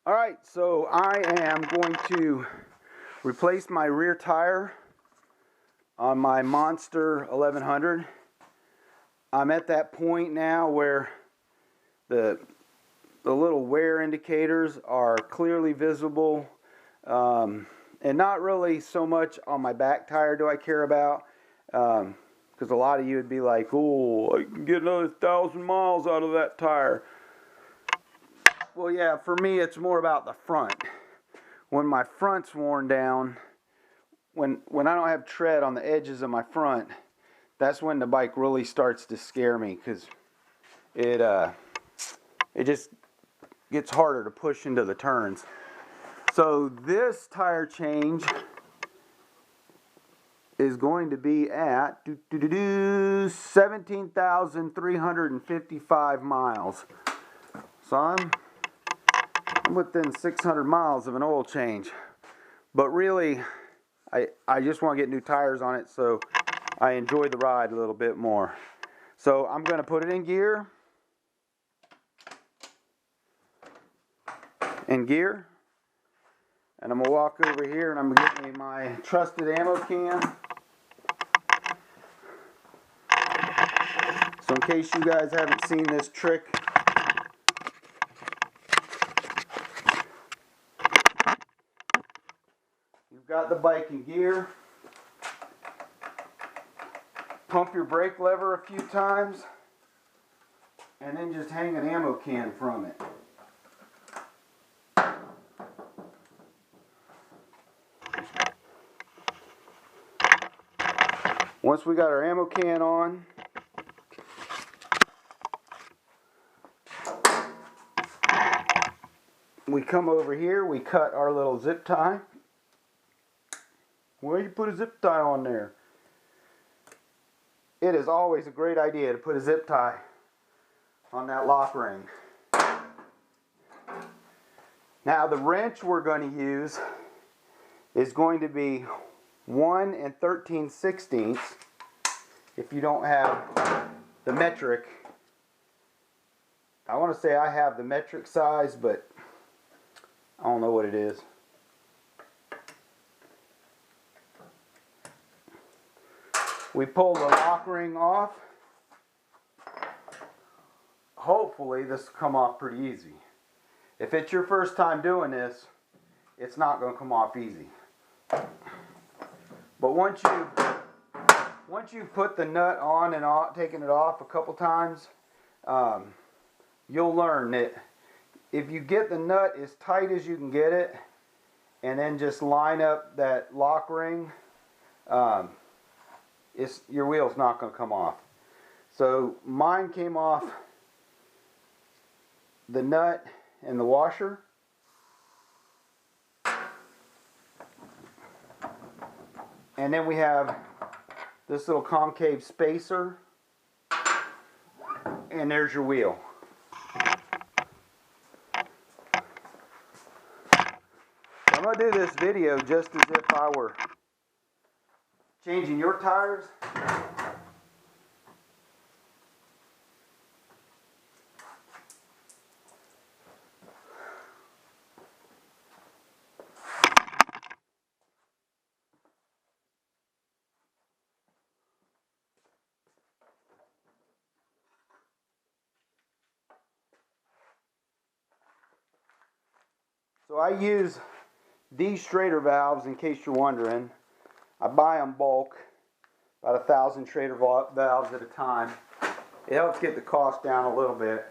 Alright, so I am going to replace my rear tire on my Monster 1100. I'm at that point now where the little wear indicators are clearly visible, and not really so much on my back tire do I care about, because a lot of you would be like, oh, I can get another 1,000 miles out of that tire. Well, yeah, for me it's more about the front. When my front's worn down, when I don't have tread on the edges of my front, that's when the bike really starts to scare me, because it just gets harder to push into the turns. So this tire change is going to be at 17,355 miles. So I'm within 600 miles of an oil change. But really, I just want to get new tires on it so I enjoy the ride a little bit more. So I'm going to put it in gear. And I'm going to walk over here and I'm going to get me my trusted ammo can. So in case you guys haven't seen this trick, you've got the bike in gear, pump your brake lever a few times, and then just hang an ammo can from it. Once we got our ammo can on, we come over here, we cut our little zip tie. Where you put a zip tie on there? It is always a great idea to put a zip tie on that lock ring. Now the wrench we're going to use is going to be 1 13/16 if you don't have the metric. I want to say I have the metric size, but I don't know what it is. We pull the lock ring off. Hopefully this will come off pretty easy. If it's your first time doing this, it's not going to come off easy. But once you put the nut on and off, taking it off a couple times, you'll learn that if you get the nut as tight as you can get it, and then just line up that lock ring, your wheel's not going to come off. So mine came off the nut and the washer. And then we have this little concave spacer. And there's your wheel. I'm going to do this video just as if I were changing your tires. So I use these Schrader valves, in case you're wondering. I buy them bulk, about 1,000 Schrader valves at a time. It helps get the cost down a little bit.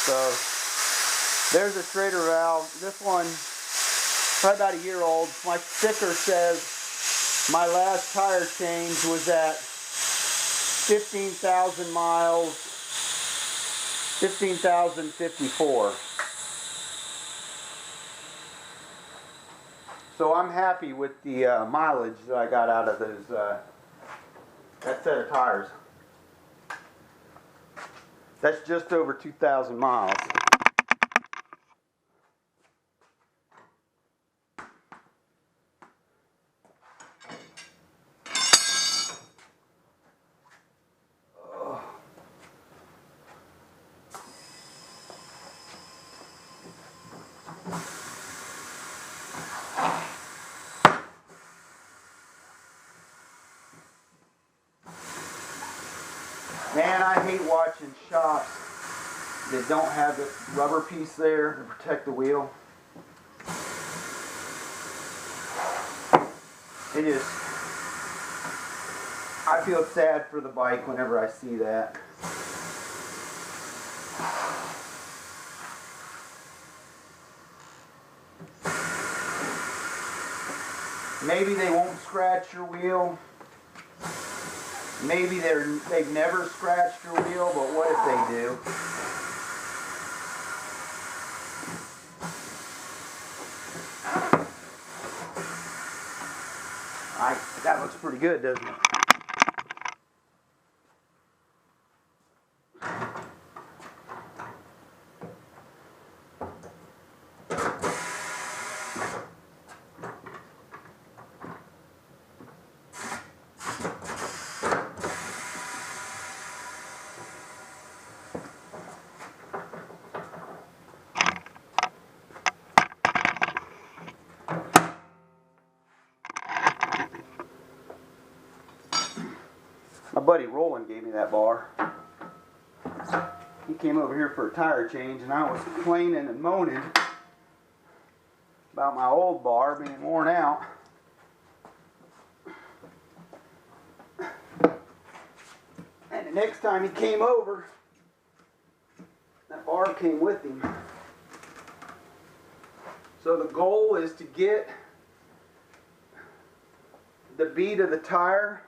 So there's a Schrader valve. This one, probably about a year old. My sticker says my last tire change was at 15,000 miles, 15,054. So I'm happy with the mileage that I got out of those that set of tires. That's just over 2,000 miles. Man, I hate watching shops that don't have the rubber piece there to protect the wheel. It is, I feel sad for the bike whenever I see that. Maybe they won't scratch your wheel. Maybe they've never scratched your wheel, but what if they do? That looks pretty good, doesn't it? My buddy Roland gave me that bar. He came over here for a tire change, and I was complaining and moaning about my old bar being worn out. And the next time he came over, that bar came with him. So the goal is to get the bead of the tire.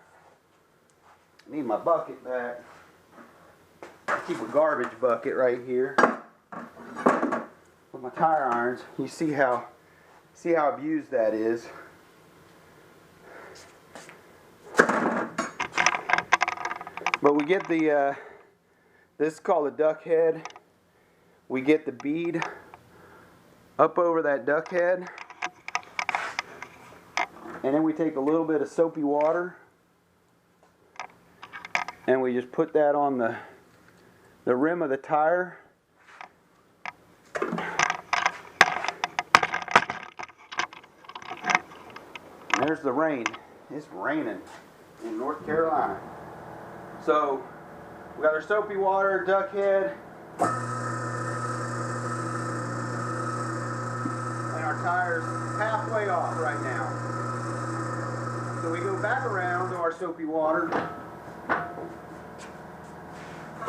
I need my bucket back. I keep a garbage bucket right here with my tire irons. You see how abused that is. But we get the this is called a duck head. We get the bead up over that duck head, and then we take a little bit of soapy water and we just put that on the rim of the tire. And there's the rain. It's raining in North Carolina. So we got our soapy water, duck head, and our tire's halfway off right now. So we go back around to our soapy water.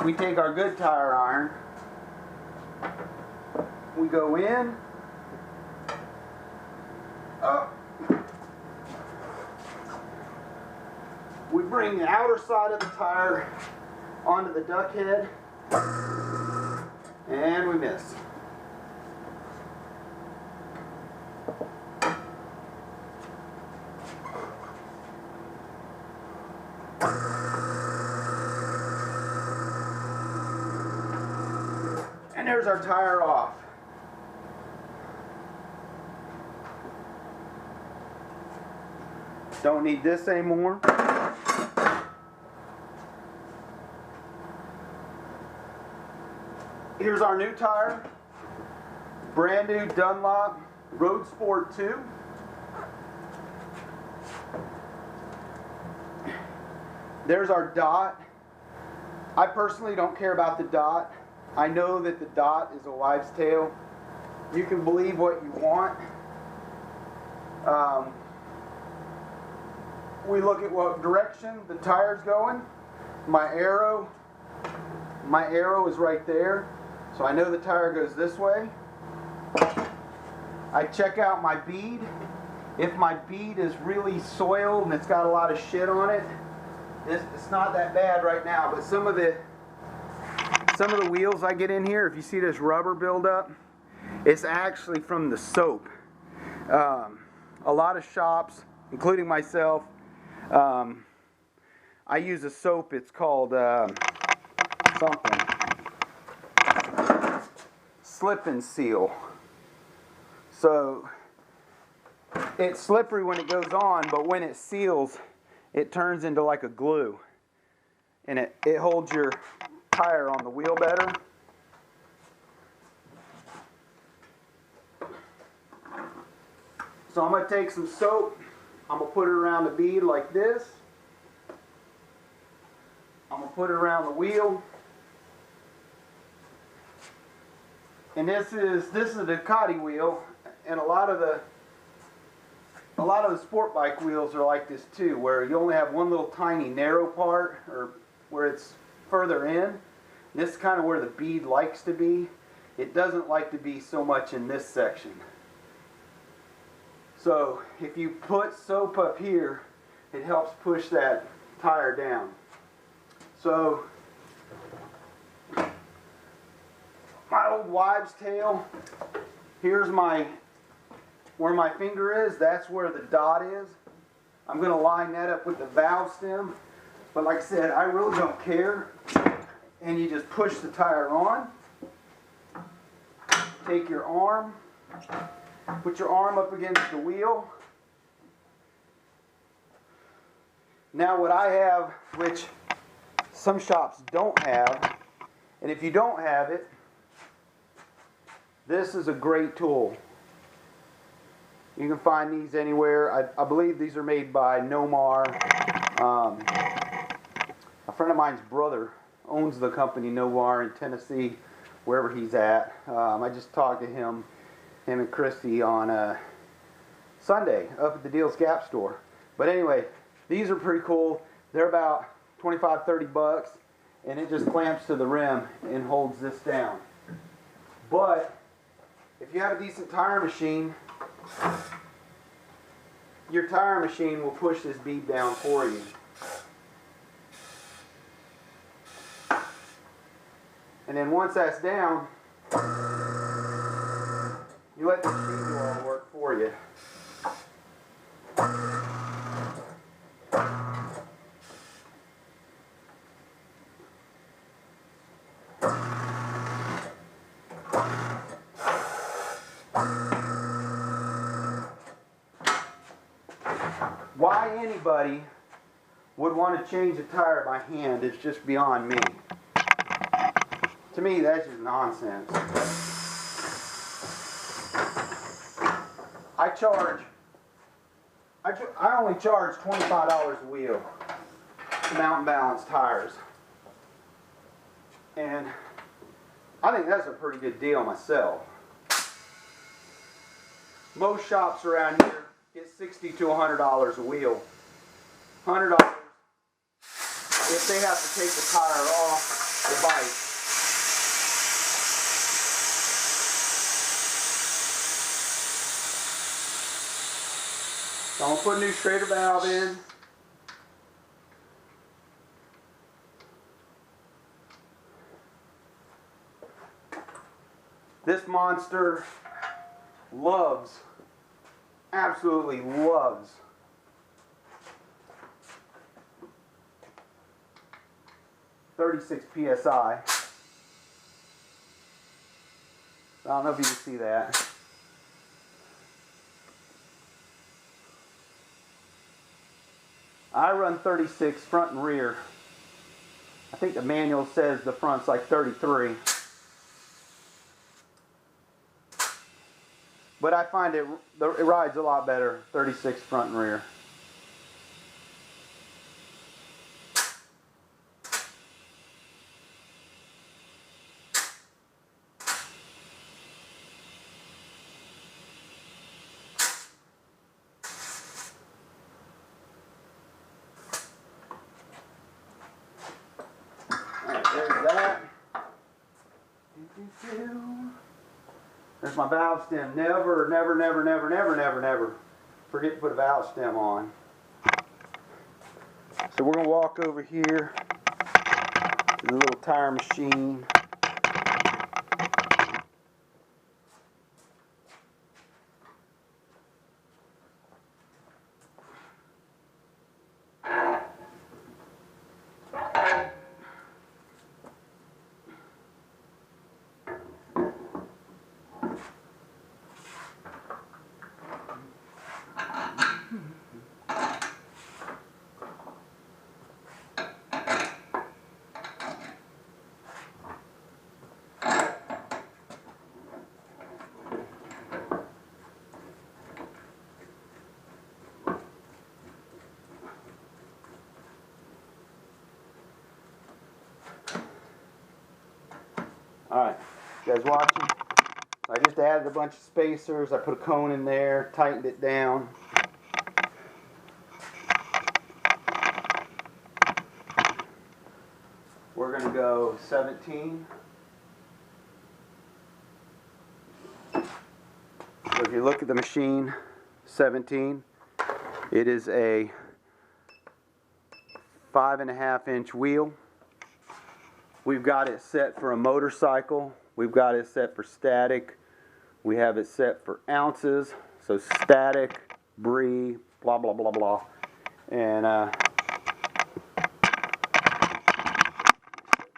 We take our good tire iron, we go in, up, we bring the outer side of the tire onto the duck head, and we miss. And there's our tire off. Don't need this anymore. Here's our new tire. Brand new Dunlop RoadSport 2. There's our dot. I personally don't care about the dot. I know that the dot is a wives' tale. You can believe what you want. We look at what direction the tire's going. My arrow is right there, so I know the tire goes this way. I check out my bead. If my bead is really soiled and it's got a lot of shit on it, it's not that bad right now, but some of the wheels I get in here, if you see this rubber buildup, it's actually from the soap. A lot of shops, including myself, I use a soap. It's called something. Slip and seal. So it's slippery when it goes on, but when it seals, it turns into like a glue. And it holds your tire on the wheel better. So I'm going to take some soap. I'm going to put it around the bead like this. I'm going to put it around the wheel. And this is a Ducati wheel, and a lot of the sport bike wheels are like this too, where you only have one little tiny narrow part, or where it's further in. And this is kind of where the bead likes to be. It doesn't like to be so much in this section. So if you put soap up here, it helps push that tire down. So my old wives' tale, here's where my finger is, that's where the dot is. I'm going to line that up with the valve stem. But like I said, I really don't care. And you just push the tire on. Take your arm, put your arm up against the wheel. Now what I have, which some shops don't have, and if you don't have it, this is a great tool. You can find these anywhere. I believe these are made by Nomar. A friend of mine's brother owns the company Nomar in Tennessee, wherever he's at. I just talked to him and Christy on Sunday up at the Deals Gap store. But anyway, these are pretty cool. They're about 25, 30 bucks, and it just clamps to the rim and holds this down. But if you have a decent tire machine, your tire machine will push this bead down for you. And then once that's down, you let the machine do all the work for you. Why anybody would want to change a tire by hand is just beyond me. To me, that's just nonsense. I only charge $25 a wheel to Mountain Balance tires. And I think that's a pretty good deal myself. Most shops around here get $60 to $100 a wheel. $100 if they have to take the tire off the bike. So I'm going to put a new straighter valve in. This monster loves, absolutely loves, .36 PSI. I don't know if you can see that. I run 36 front and rear. I think the manual says the front's like 33. But I find it rides a lot better, 36 front and rear. There's that. There's my valve stem. Never forget to put a valve stem on. So we're going to walk over here to the little tire machine. Alright, you guys watching? I just added a bunch of spacers. I put a cone in there, tightened it down. We're going to go 17. So if you look at the machine, 17, it is a 5.5-inch wheel. We've got it set for a motorcycle. We've got it set for static. We have it set for ounces. So static, brie, blah, blah, blah, blah. And set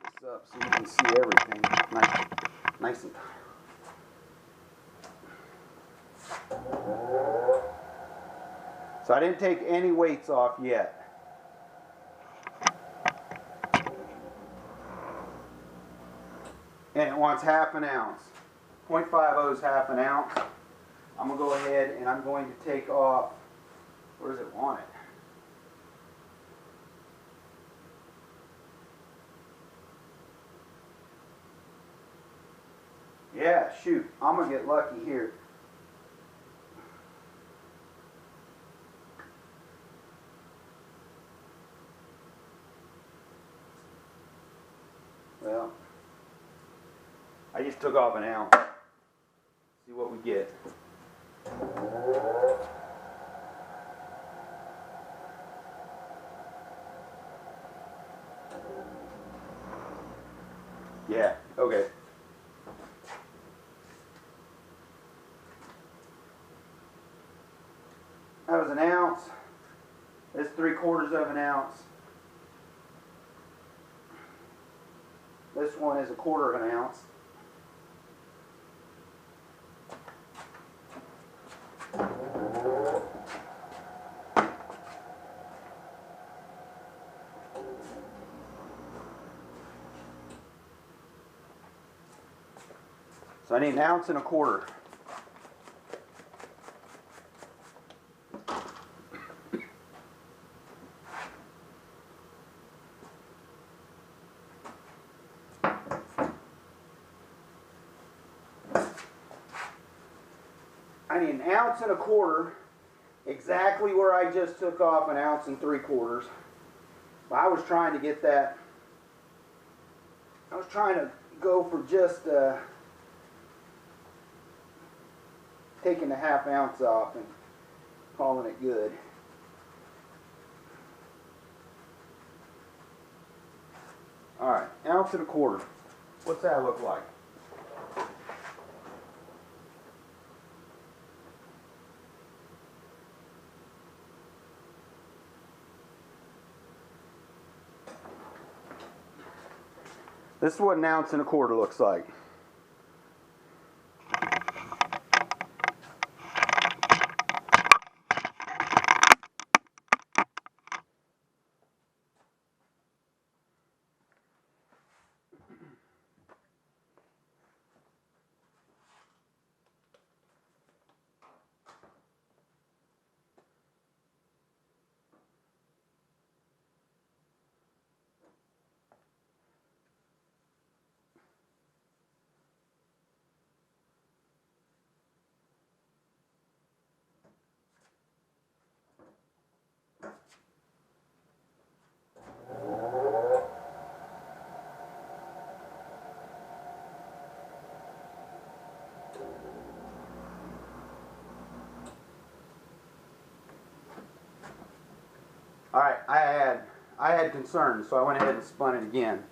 this up so you can see everything nice and tight. So I didn't take any weights off yet. And it wants half an ounce. 0.50 is half an ounce. I'm going to go ahead and I'm going to take off, where does it want it? Yeah, shoot, I'm going to get lucky here. Well, I just took off an ounce. See what we get. Yeah, okay. That was an ounce. That's 3/4 of an ounce. This one is 1/4 of an ounce. So I need 1 1/4 ounces. I need 1 1/4 ounces, exactly where I just took off 1 3/4 ounces. But I was trying to get that, I was trying to go for just taking the 1/2 ounce off and calling it good. Alright, 1 1/4 ounces. What's that look like? This is what 1 1/4 ounces looks like. Alright, I had concerns, so I went ahead and spun it again.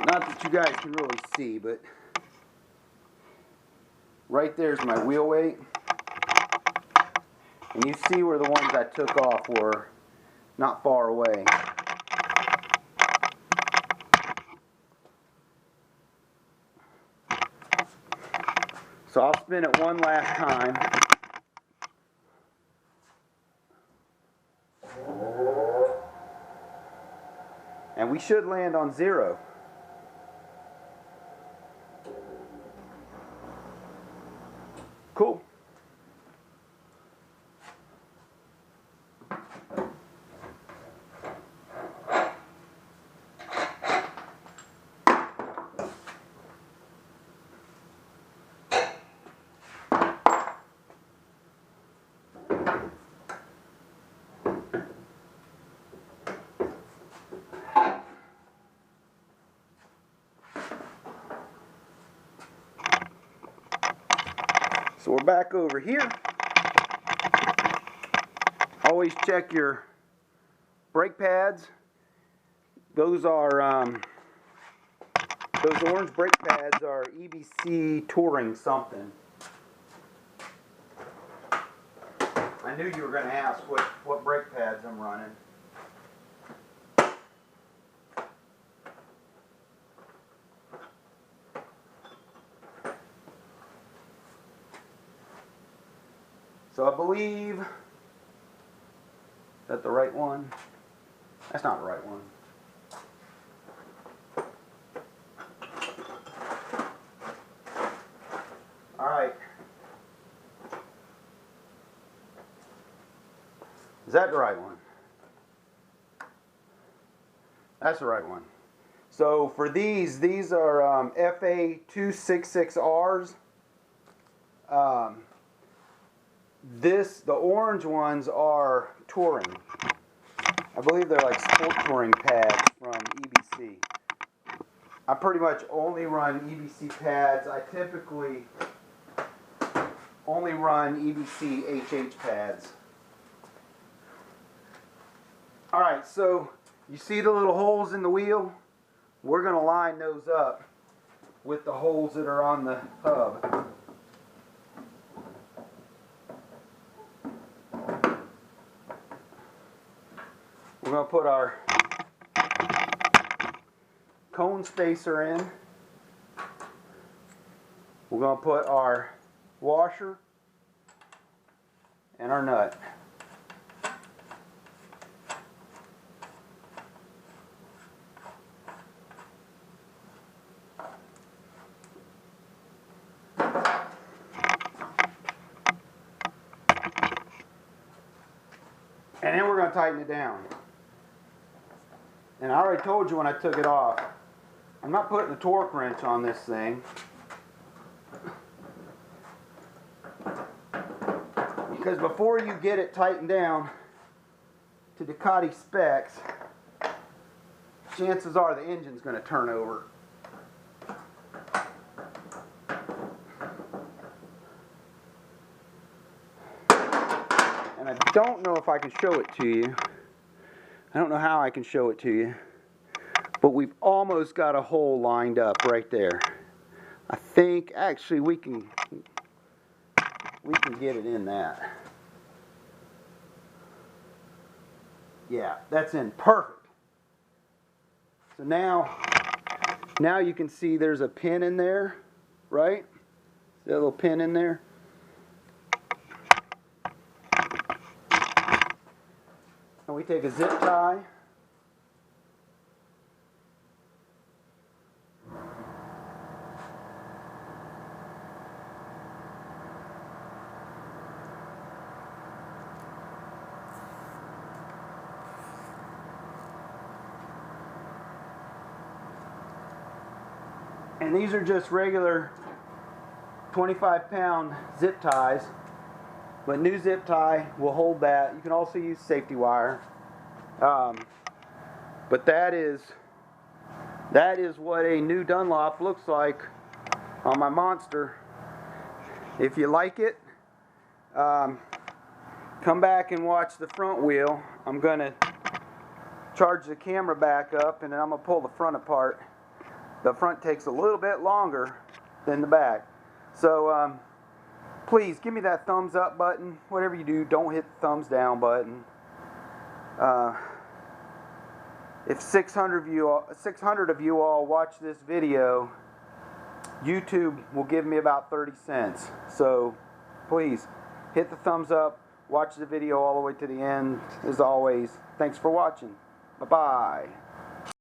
Not that you guys can really see, but right there's my wheel weight. And you see where the ones I took off were not far away. So I'll spin it one last time. And we should land on 0. Cool. So we're back over here. Always check your brake pads. Those are those orange brake pads are EBC Touring something. I knew you were going to ask what brake pads I'm running. So I believe, is that the right one? That's not the right one. All right. Is that the right one? That's the right one. So for these are FA266Rs. The orange ones are touring. I believe they're like sport touring pads from EBC. I pretty much only run EBC pads. I typically only run EBC HH pads. Alright, so you see the little holes in the wheel? We're going to line those up with the holes that are on the hub. We're going to put our cone spacer in. We're going to put our washer and our nut. And then we're going to tighten it down. And I already told you when I took it off, I'm not putting a torque wrench on this thing. Because before you get it tightened down to Ducati specs, chances are the engine's going to turn over. And I don't know if I can show it to you. I don't know how I can show it to you. But we've almost got a hole lined up right there. I think actually we can get it in that. Yeah, that's in perfect. So now you can see there's a pin in there, right? See that little pin in there? And we take a zip tie. And these are just regular 25-pound zip ties, but new zip tie will hold that. You can also use safety wire, but that is what a new Dunlop looks like on my Monster. If you like it, come back and watch the front wheel. I'm going to charge the camera back up, and then I'm going to pull the front apart. The front takes a little bit longer than the back. So please give me that thumbs up button. Whatever you do, don't hit the thumbs down button. If 600 of you all watch this video, YouTube will give me about 30 cents. So please hit the thumbs up, watch the video all the way to the end. As always, thanks for watching. Bye-bye.